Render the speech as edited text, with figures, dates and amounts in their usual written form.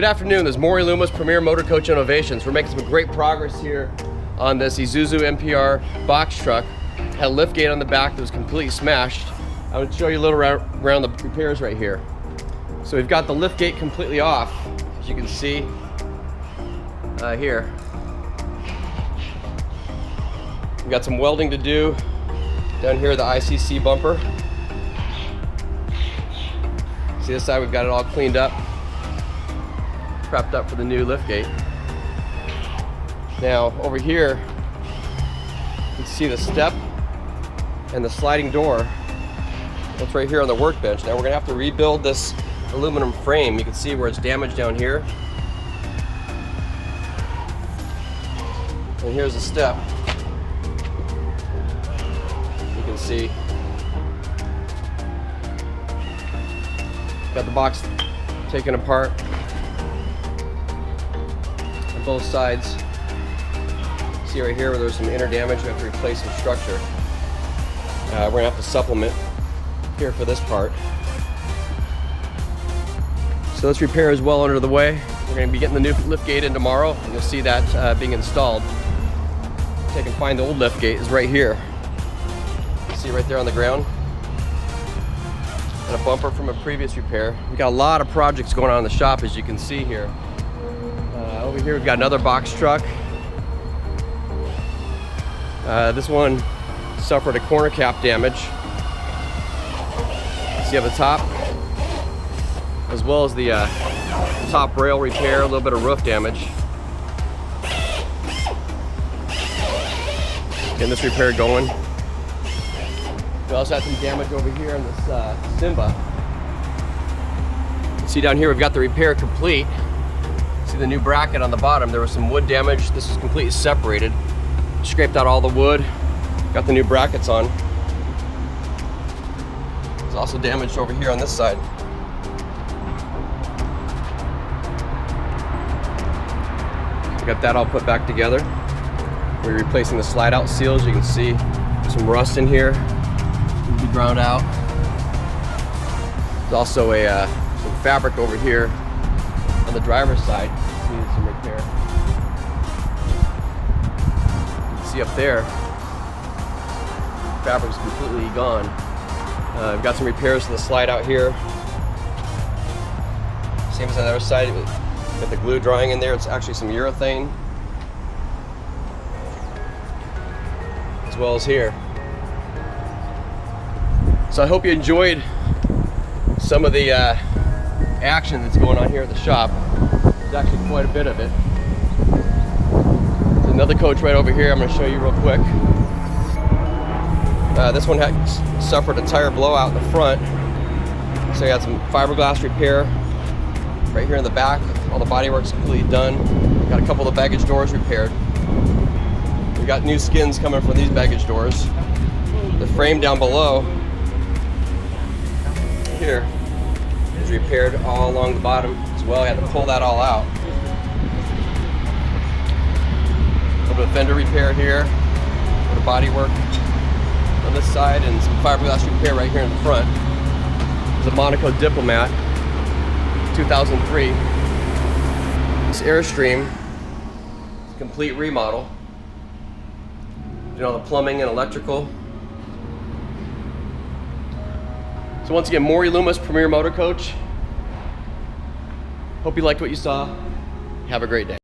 Good afternoon, this is Maury Loomis, Premier Motorcoach Innovations. We're making some great progress here on this Isuzu MPR box truck. Had a lift gate on the back that was completely smashed. I would show you a little around the repairs right here. So we've got the lift gate completely off, as you can see here. We've got some welding to do down here, the ICC bumper. See this side, we've got it all cleaned up, prepped up for the new lift gate. Now over here, you can see the step and the sliding door. That's right here on the workbench. Now we're gonna have to rebuild this aluminum frame. You can see where it's damaged down here. And here's the step. You can see. Got the box taken apart on both sides. See right here where there's some inner damage. We have to replace some structure. We're gonna have to supplement here for this part. So this repair is well under the way. We're gonna be getting the new lift gate in tomorrow, and you'll see that being installed. Take and find the old lift gate is right here. See right there on the ground. And a bumper from a previous repair. We've got a lot of projects going on in the shop, as you can see here. Over here we've got another box truck. This one suffered a corner cap damage. See on the top, as well as the top rail repair, a little bit of roof damage. Getting this repair going. We also have some damage over here on this Simba. See down here, we've got the repair complete. See the new bracket on the bottom. There was some wood damage. This was completely separated. Scraped out all the wood. Got the new brackets on. It's also damaged over here on this side. We got that all put back together. We're replacing the slide out seals. You can see there's some rust in here. Be ground out. There's also some fabric over here on the driver's side. Needed some repair. You can see up there, fabric's completely gone. We've got some repairs to the slide out here. Same as on the other side. Got the glue drying in there. It's actually some urethane, as well as here. So I hope you enjoyed some of the action that's going on here at the shop. There's actually quite a bit of it. There's another coach right over here I'm going to show you real quick. This one had suffered a tire blowout in the front. So we had some fiberglass repair right here in the back. All the bodywork's completely done. Got a couple of the baggage doors repaired. We got new skins coming from these baggage doors. The frame down below here is repaired all along the bottom as well. I had to pull that all out. A little bit of fender repair here, a bit of body work on this side, and some fiberglass repair right here in the front. It's a Monaco Diplomat, 2003. This Airstream, complete remodel. Doing all the plumbing and electrical. So once again, Maury Loomis, Premier Motorcoach. Hope you liked what you saw. Have a great day.